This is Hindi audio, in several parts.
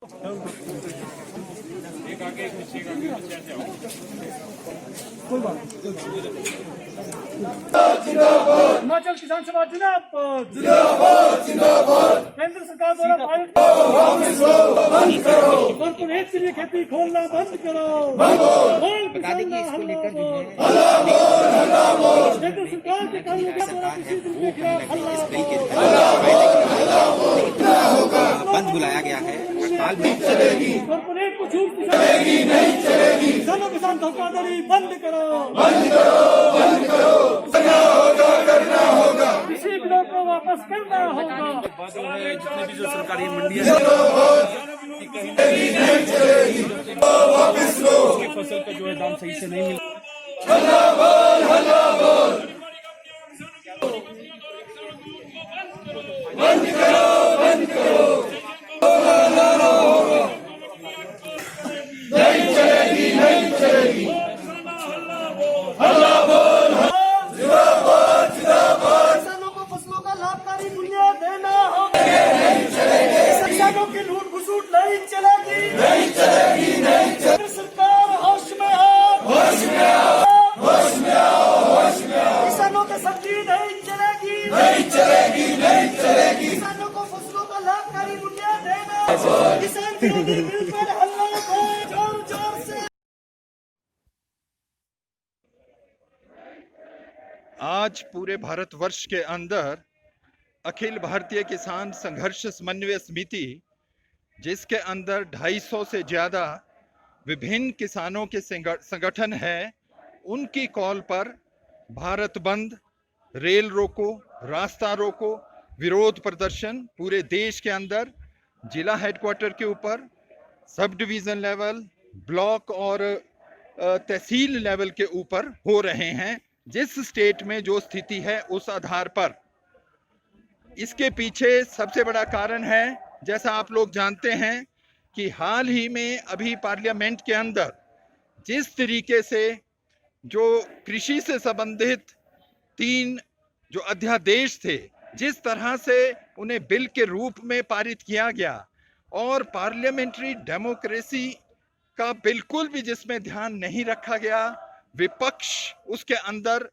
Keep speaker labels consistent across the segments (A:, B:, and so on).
A: एक आगे एक पीछे ऐसे आओ।
B: कोई बात हिमाचल किसान सभा जिंदाबाद जिंदाबाद। केंद्र सरकार द्वारा कॉर्पोरेट के लिए खेती खोलना बंद करो। बता दें कि इसको लेकर जो है केंद्र सरकार के कानूनों के द्वारा किसी दूसरे के खिलाफ
C: बंद बुलाया गया है। हड़ताल में
B: कॉर्पोरेट को छूट चलेगी नहीं चलेगी। किसानों के साथ धोखाधड़ी बंद करो करना होगा। कृषि बिलों को वापस करना होगा।
A: जितने भी जो सरकारी मंडियां उसकी फसल का जो है दाम सही से नहीं मिल
B: किसानों को फसलों का लाभकारी मूल्य देना होगा। किसानों की लूट घुसूट नहीं चलेगी सरकार होश में आओ किसानों के सब्जी नहीं चलेगी किसानों को फसलों का लाभकारी मूल्य देना। किसान विरोधी बिल पर हल्ला को जोर से।
D: आज पूरे भारतवर्ष के अंदर अखिल भारतीय किसान संघर्ष समन्वय समिति, जिसके अंदर 250 से ज्यादा विभिन्न किसानों के संगठन हैं, उनकी कॉल पर भारत बंद, रेल रोको, रास्ता रोको, विरोध प्रदर्शन पूरे देश के अंदर जिला हेडक्वार्टर के ऊपर, सब डिवीजन लेवल, ब्लॉक और तहसील लेवल के ऊपर हो रहे हैं। जिस स्टेट में जो स्थिति है उस आधार पर इसके पीछे सबसे बड़ा कारण है, जैसा आप लोग जानते हैं कि हाल ही में अभी पार्लियामेंट के अंदर जिस तरीके से जो कृषि से संबंधित 3 जो अध्यादेश थे, जिस तरह से उन्हें बिल के रूप में पारित किया गया और पार्लियामेंट्री डेमोक्रेसी का बिल्कुल भी जिसमें ध्यान नहीं रखा गया। विपक्ष उसके अंदर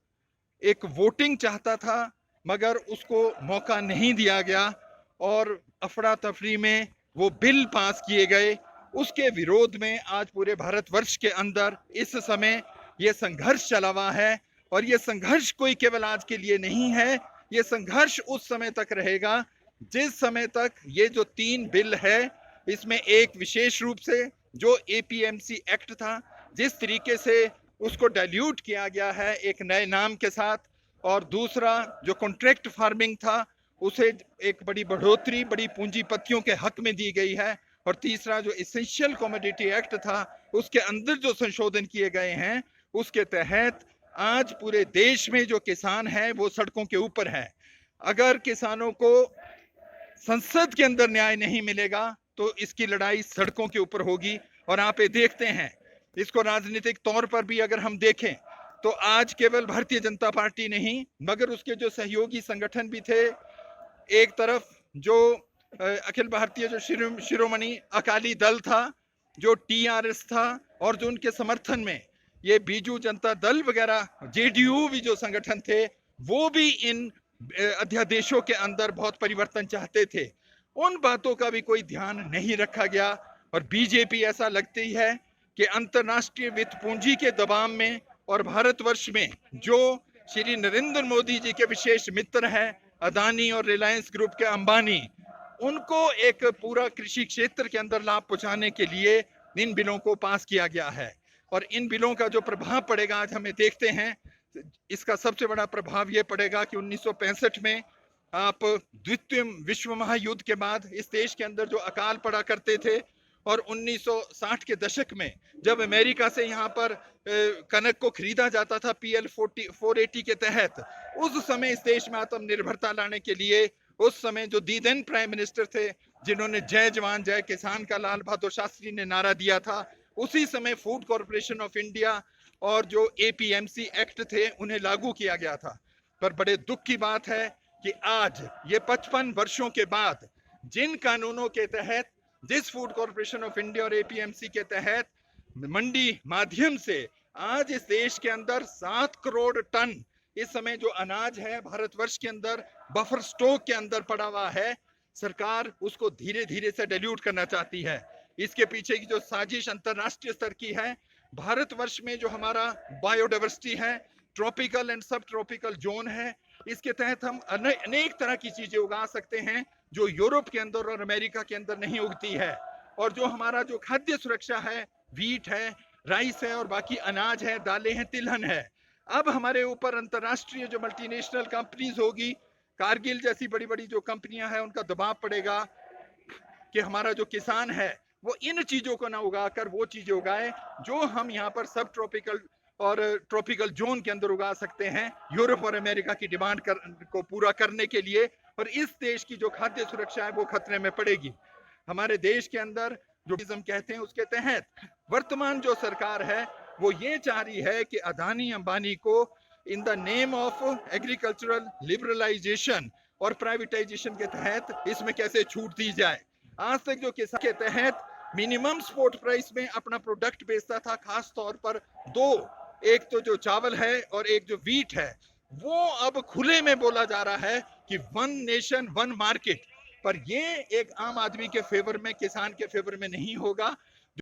D: एक वोटिंग चाहता था मगर उसको मौका नहीं दिया गया और अफरा तफरी में वो बिल पास किए गए। उसके विरोध में आज पूरे भारतवर्ष के अंदर इस समय ये संघर्ष चला हुआ है और ये संघर्ष कोई केवल आज के लिए नहीं है। ये संघर्ष उस समय तक रहेगा जिस समय तक ये जो 3 बिल है, इसमें एक विशेष रूप से जो एपीएमसी एक्ट था, जिस तरीके से उसको डाइल्यूट किया गया है एक नए नाम के साथ, और दूसरा जो कॉन्ट्रैक्ट फार्मिंग था उसे एक बड़ी बढ़ोतरी बड़ी पूंजीपतियों के हक में दी गई है, और तीसरा जो एसेंशियल कमोडिटी एक्ट था उसके अंदर जो संशोधन किए गए हैं, उसके तहत आज पूरे देश में जो किसान हैं वो सड़कों के ऊपर हैं। अगर किसानों को संसद के अंदर न्याय नहीं मिलेगा तो इसकी लड़ाई सड़कों के ऊपर होगी। और आप ये देखते हैं, इसको राजनीतिक तौर पर भी अगर हम देखें तो आज केवल भारतीय जनता पार्टी नहीं मगर उसके जो सहयोगी संगठन भी थे, एक तरफ जो अखिल भारतीय जो शिरोमणि अकाली दल था, जो टीआरएस था, और जो उनके समर्थन में ये बीजू जनता दल वगैरह जेडीयू भी जो संगठन थे, वो भी इन अध्यादेशों के अंदर बहुत परिवर्तन चाहते थे। उन बातों का भी कोई ध्यान नहीं रखा गया और बीजेपी ऐसा लगती है कि अंतर्राष्ट्रीय वित्त पूंजी के दबाव में और भारतवर्ष में जो श्री नरेंद्र मोदी जी के विशेष मित्र हैं, अदानी और रिलायंस ग्रुप के अंबानी, उनको एक पूरा कृषि क्षेत्र के अंदर लाभ पहुंचाने के लिए इन बिलों को पास किया गया है। और इन बिलों का जो प्रभाव पड़ेगा आज हमें देखते हैं। इसका सबसे बड़ा प्रभाव ये पड़ेगा कि 1965 में आप द्वितीय विश्व महायुद्ध के बाद इस देश के अंदर जो अकाल पड़ा करते थे, और 1960 के दशक में जब अमेरिका से यहाँ पर कनक को खरीदा जाता था PL 480 के तहत, उस समय इस देश में आत्मनिर्भरता लाने के लिए उस समय जो दी देन प्राइम मिनिस्टर थे, जिन्होंने जय जवान जय किसान का लाल बहादुर शास्त्री ने नारा दिया था, उसी समय फूड कॉर्पोरेशन ऑफ इंडिया और जो एपीएमसी एक्ट थे उन्हें लागू किया गया था। पर बड़े दुख की बात है कि आज ये 55 वर्षों के बाद जिन कानूनों के तहत जिस फूड कॉर्पोरेशन ऑफ इंडिया और एपीएमसी के तहत मंडी माध्यम से आज इस देश के अंदर 7 करोड़ टन इस समय जो अनाज है भारतवर्ष के अंदर बफर स्टॉक के अंदर पड़ा हुआ है, सरकार उसको धीरे धीरे से डिल्यूट करना चाहती है। इसके पीछे की जो साजिश अंतरराष्ट्रीय स्तर की है, भारतवर्ष में जो हमारा बायोडाइवर्सिटी है, ट्रॉपिकल एंड सब ट्रॉपिकल जोन है, इसके तहत हम अनेक तरह की चीजें उगा सकते हैं जो यूरोप के अंदर और अमेरिका के अंदर नहीं उगती है। और जो हमारा जो खाद्य सुरक्षा है, व्हीट है, राइस है और बाकी अनाज है, दालें हैं, तिलहन है। अब हमारे ऊपर अंतरराष्ट्रीय जो मल्टीनेशनल कंपनीज होगी, कारगिल जैसी बड़ी बड़ी जो कंपनियां हैं, उनका दबाव पड़ेगा कि हमारा जो किसान है वो इन चीजों को ना उगाकर वो चीजें उगाए जो हम यहाँ पर सब ट्रॉपिकल और ट्रॉपिकल जोन के अंदर उगा सकते हैं, यूरोप और अमेरिका की डिमांड को पूरा करने के लिए। और इस देश की जो खाद्य सुरक्षा है वो खतरे में पड़ेगी। हमारे देश के अंदर जो कहते हैं उसके तहत वर्तमान जो सरकार है वो ये चाह रही है कि अदानी अंबानी को in the name of agricultural liberalization और प्राइवेटाइजेशन के तहत इसमें कैसे छूट दी जाए। आज तक जो किसान के तहत मिनिमम सपोर्ट प्राइस में अपना प्रोडक्ट बेचता था, खास तौर पर दो, एक तो जो चावल है और एक जो व्हीट है, वो अब खुले में बोला जा रहा है कि 1 नेशन 1 मार्केट। पर ये एक आम आदमी के फेवर में, किसान के फेवर में नहीं होगा।